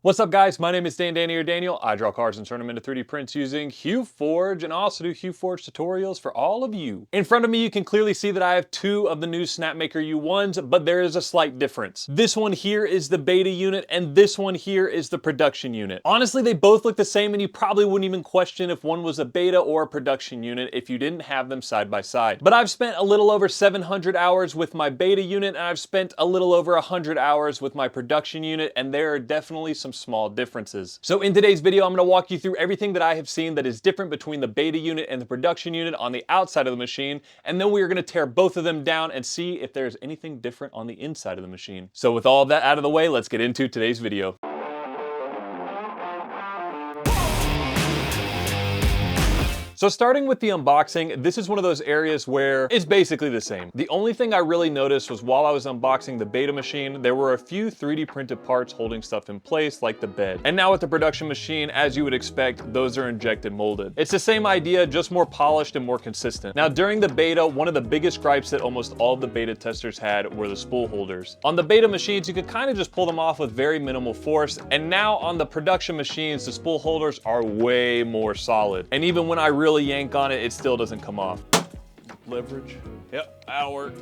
What's up guys, my name is Danny or Daniel. I draw cars and turn them into 3D prints using HueForge and also do HueForge tutorials for all of you. In front of me you can clearly see that I have two of the new Snapmaker U1s, but there is a slight difference. This one here is the beta unit and this one here is the production unit. Honestly, they both look the same and you probably wouldn't even question if one was a beta or a production unit if you didn't have them side by side. But I've spent a little over 700 hours with my beta unit and I've spent a little over 100 hours with my production unit, and there are definitely some small differences. So in today's video, I'm going to walk you through everything that I have seen that is different between the beta unit and the production unit on the outside of the machine, and then we are going to tear both of them down and see if there's anything different on the inside of the machine. So with all of that out of the way, let's get into today's video. So starting with the unboxing, this is one of those areas where it's basically the same. The only thing I really noticed was while I was unboxing the beta machine, there were a few 3D printed parts holding stuff in place like the bed. And now with the production machine, as you would expect, those are injected molded. It's the same idea, just more polished and more consistent. Now during the beta, one of the biggest gripes that almost all of the beta testers had were the spool holders. On the beta machines, you could kind of just pull them off with very minimal force. And now on the production machines, the spool holders are way more solid. And even when I really yank on it, it still doesn't come off. Leverage. Yep, that'll work.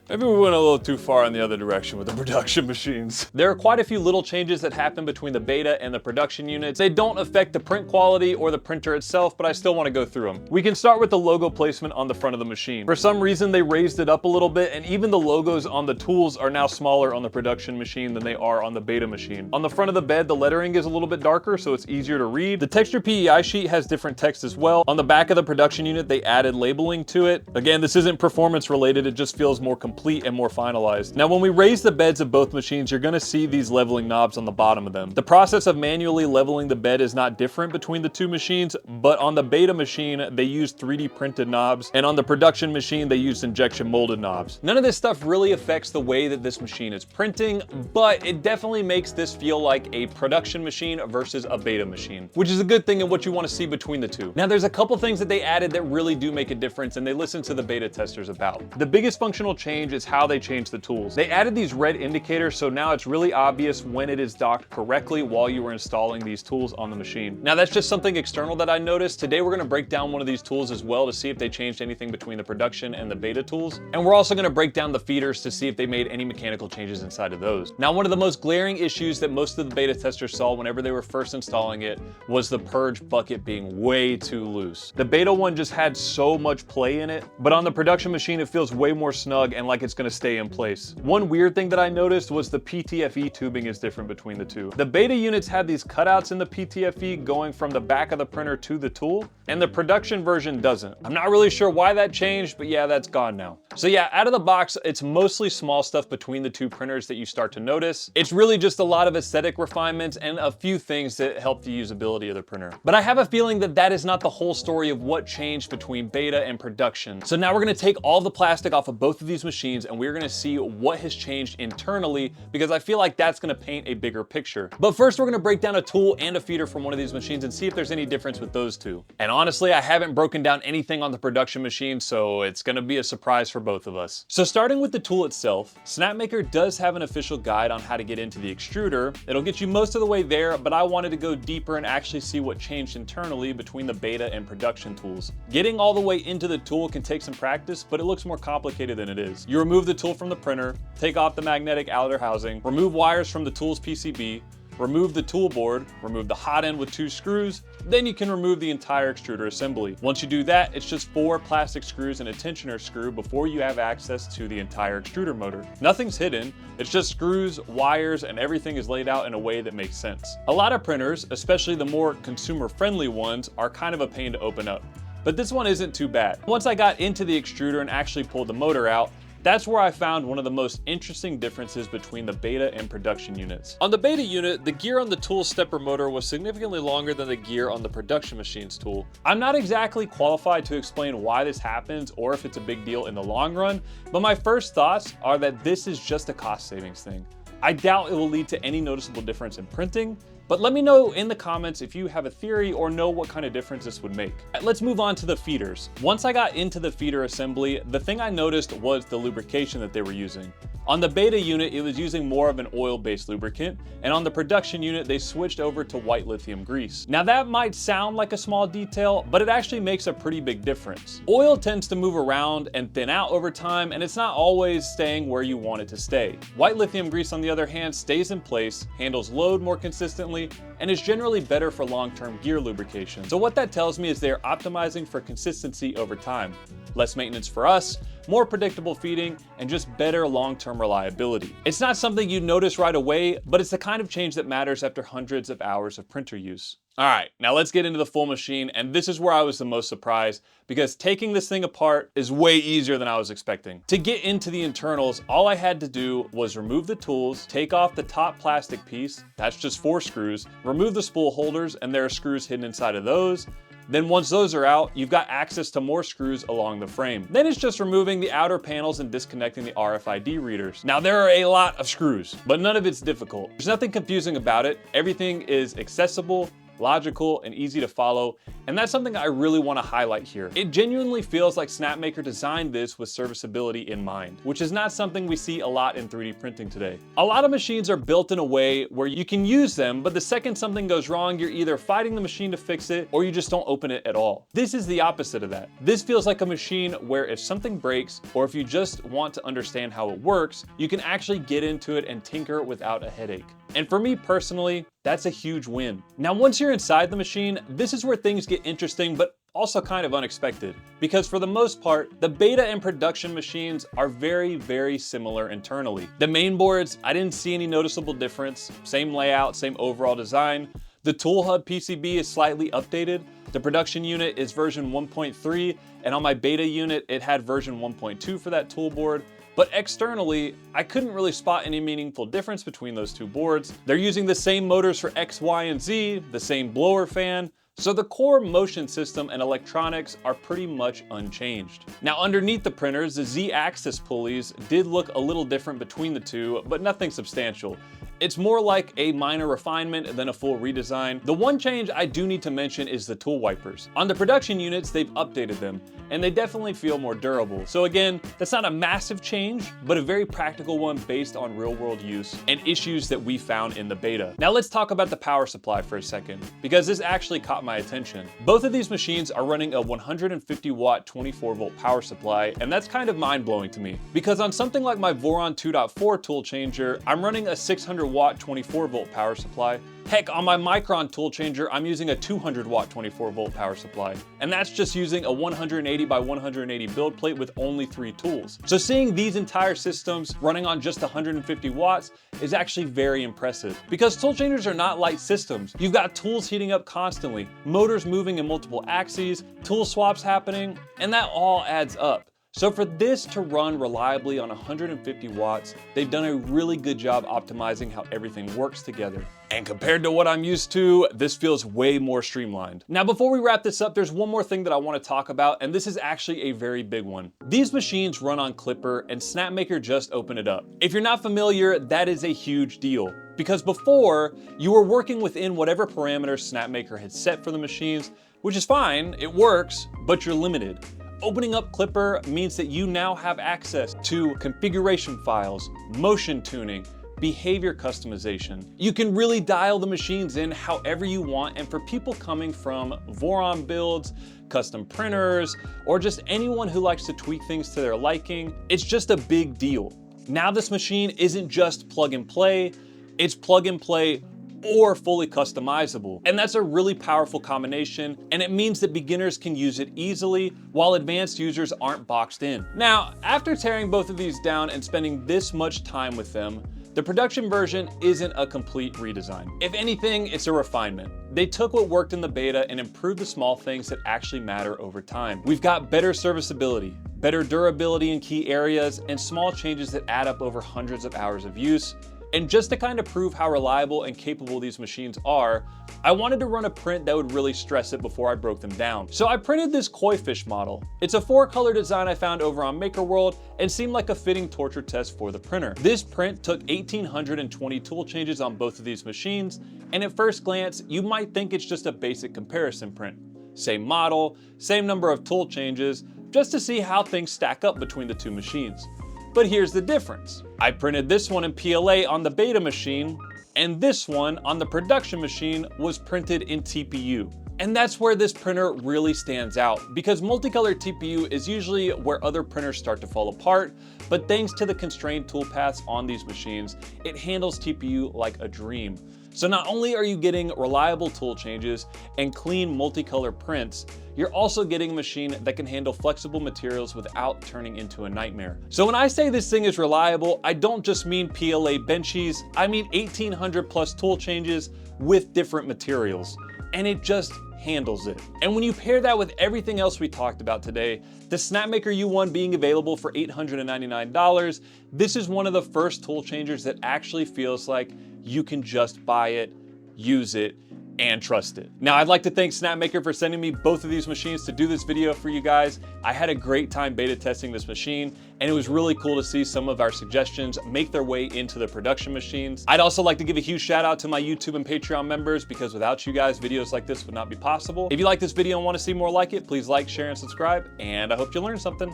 Maybe we went a little too far in the other direction with the production machines. There are quite a few little changes that happen between the beta and the production units. They don't affect the print quality or the printer itself, but I still want to go through them. We can start with the logo placement on the front of the machine. For some reason, they raised it up a little bit, and even the logos on the tools are now smaller on the production machine than they are on the beta machine. On the front of the bed, the lettering is a little bit darker, so it's easier to read. The texture PEI sheet has different text as well. On the back of the production unit, they added labeling to it. Again, this isn't performance related, it just feels more complete and more finalized. Now, when we raise the beds of both machines, you're gonna see these leveling knobs on the bottom of them. The process of manually leveling the bed is not different between the two machines, but on the beta machine, they use 3D printed knobs, and on the production machine, they use injection molded knobs. None of this stuff really affects the way that this machine is printing, but it definitely makes this feel like a production machine versus a beta machine, which is a good thing and what you wanna see between the two. Now, there's a couple things that they added that really do make a difference, and they listen to the beta testers about. The biggest functional change is how they changed the tools. They added these red indicators, so now it's really obvious when it is docked correctly while you were installing these tools on the machine. Now that's just something external that I noticed. Today we're gonna break down one of these tools as well to see if they changed anything between the production and the beta tools. And we're also gonna break down the feeders to see if they made any mechanical changes inside of those. Now, one of the most glaring issues that most of the beta testers saw whenever they were first installing it was the purge bucket being way too loose. The beta one just had so much play in it, but on the production machine, it feels way more snug and like it's gonna stay in place. One weird thing that I noticed was the PTFE tubing is different between the two. The beta units had these cutouts in the PTFE going from the back of the printer to the tool, and the production version doesn't. I'm not really sure why that changed, but yeah, that's gone now. So yeah, out of the box, it's mostly small stuff between the two printers that you start to notice. It's really just a lot of aesthetic refinements and a few things that help the usability of the printer. But I have a feeling that that is not the whole story of what changed between beta and production. So now we're gonna take all the plastic off of both of these machines and we're gonna see what has changed internally, because I feel like that's gonna paint a bigger picture. But first, we're gonna break down a tool and a feeder from one of these machines and see if there's any difference with those two. And honestly, I haven't broken down anything on the production machine, so it's gonna be a surprise for both of us. So starting with the tool itself, Snapmaker does have an official guide on how to get into the extruder. It'll get you most of the way there, but I wanted to go deeper and actually see what changed internally between the beta and production tools. Getting all the way into the tool can take some practice, but it looks more complicated than it is. You remove the tool from the printer, take off the magnetic outer housing, remove wires from the tool's PCB, remove the tool board, remove the hot end with 2 screws, then you can remove the entire extruder assembly. Once you do that, it's just 4 plastic screws and a tensioner screw before you have access to the entire extruder motor. Nothing's hidden, it's just screws, wires, and everything is laid out in a way that makes sense. A lot of printers, especially the more consumer-friendly ones, are kind of a pain to open up, but this one isn't too bad. Once I got into the extruder and actually pulled the motor out, that's where I found one of the most interesting differences between the beta and production units. On the beta unit, the gear on the tool stepper motor was significantly longer than the gear on the production machine's tool. I'm not exactly qualified to explain why this happens or if it's a big deal in the long run, but my first thoughts are that this is just a cost savings thing. I doubt it will lead to any noticeable difference in printing, but let me know in the comments if you have a theory or know what kind of difference this would make. Let's move on to the feeders. Once I got into the feeder assembly, the thing I noticed was the lubrication that they were using. On the beta unit, it was using more of an oil-based lubricant, and on the production unit, they switched over to white lithium grease. Now that might sound like a small detail, but it actually makes a pretty big difference. Oil tends to move around and thin out over time, and it's not always staying where you want it to stay. White lithium grease, on the other hand, stays in place, handles load more consistently, and is generally better for long-term gear lubrication. So what that tells me is they're optimizing for consistency over time. Less maintenance for us, more predictable feeding, and just better long-term reliability. It's not something you notice right away, but it's the kind of change that matters after hundreds of hours of printer use. All right, now let's get into the full machine, and this is where I was the most surprised because taking this thing apart is way easier than I was expecting. To get into the internals, all I had to do was remove the tools, take off the top plastic piece, that's just 4 screws, remove the spool holders, and there are screws hidden inside of those. Then once those are out, you've got access to more screws along the frame. Then it's just removing the outer panels and disconnecting the RFID readers. Now there are a lot of screws, but none of it's difficult. There's nothing confusing about it. Everything is accessible, logical, and easy to follow, and that's something I really want to highlight here. It genuinely feels like Snapmaker designed this with serviceability in mind, which is not something we see a lot in 3D printing today. A lot of machines are built in a way where you can use them, but the second something goes wrong, you're either fighting the machine to fix it, or you just don't open it at all. This is the opposite of that. This feels like a machine where if something breaks, or if you just want to understand how it works, you can actually get into it and tinker without a headache. And for me personally, that's a huge win. Now, once you're inside the machine, this is where things get interesting, but also kind of unexpected. Because for the most part, the beta and production machines are very, very similar internally. The main boards, I didn't see any noticeable difference. Same layout, same overall design. The tool hub PCB is slightly updated. The production unit is version 1.3, and on my beta unit, it had version 1.2 for that tool board. But externally, I couldn't really spot any meaningful difference between those two boards. They're using the same motors for X, Y, and Z, the same blower fan, so the core motion system and electronics are pretty much unchanged. Now underneath the printers, the Z-axis pulleys did look a little different between the two, but nothing substantial. It's more like a minor refinement than a full redesign. The one change I do need to mention is the tool wipers. On the production units, they've updated them, and they definitely feel more durable. So again, that's not a massive change, but a very practical one based on real-world use and issues that we found in the beta. Now let's talk about the power supply for a second, because this actually caught my attention. Both of these machines are running a 150 watt 24 volt power supply, and that's kind of mind-blowing to me. Because on something like my Voron 2.4 tool changer, I'm running a 600 watt 24 volt power supply. Heck, on my Micron tool changer, I'm using a 200 watt 24 volt power supply. And that's just using a 180 by 180 build plate with only 3 tools. So seeing these entire systems running on just 150 watts is actually very impressive. Because tool changers are not light systems. You've got tools heating up constantly, motors moving in multiple axes, tool swaps happening, and that all adds up. So for this to run reliably on 150 watts, they've done a really good job optimizing how everything works together. And compared to what I'm used to, this feels way more streamlined. Now, before we wrap this up, there's one more thing that I want to talk about, and this is actually a very big one. These machines run on Klipper, and Snapmaker just opened it up. If you're not familiar, that is a huge deal. Because before, you were working within whatever parameters Snapmaker had set for the machines, which is fine, it works, but you're limited. Opening up Klipper means that you now have access to configuration files, motion tuning, behavior customization. You can really dial the machines in however you want, and for people coming from Voron builds, custom printers, or just anyone who likes to tweak things to their liking, it's just a big deal. Now this machine isn't just plug and play, it's plug and play or fully customizable. And that's a really powerful combination, and it means that beginners can use it easily while advanced users aren't boxed in. Now, after tearing both of these down and spending this much time with them, the production version isn't a complete redesign. If anything, it's a refinement. They took what worked in the beta and improved the small things that actually matter over time. We've got better serviceability, better durability in key areas, and small changes that add up over hundreds of hours of use. And just to kind of prove how reliable and capable these machines are, I wanted to run a print that would really stress it before I broke them down. So I printed this koi fish model. It's a 4-color design I found over on MakerWorld and seemed like a fitting torture test for the printer. This print took 1,820 tool changes on both of these machines, and at first glance, you might think it's just a basic comparison print. Same model, same number of tool changes, just to see how things stack up between the two machines. But here's the difference. I printed this one in PLA on the beta machine, and this one on the production machine was printed in TPU. And that's where this printer really stands out, because multicolor TPU is usually where other printers start to fall apart, but thanks to the constrained toolpaths on these machines, it handles TPU like a dream. So not only are you getting reliable tool changes and clean multicolor prints, you're also getting a machine that can handle flexible materials without turning into a nightmare. So when I say this thing is reliable, I don't just mean PLA benchies, I mean 1800 plus tool changes with different materials. And it just handles it. And when you pair that with everything else we talked about today, the Snapmaker U1 being available for $899, this is one of the first tool changers that actually feels like you can just buy it, use it, and trust it. Now, I'd like to thank Snapmaker for sending me both of these machines to do this video for you guys. I had a great time beta testing this machine, and it was really cool to see some of our suggestions make their way into the production machines. I'd also like to give a huge shout out to my YouTube and Patreon members, because without you guys, videos like this would not be possible. If you like this video and want to see more like it, please like, share, and subscribe, and I hope you learned something.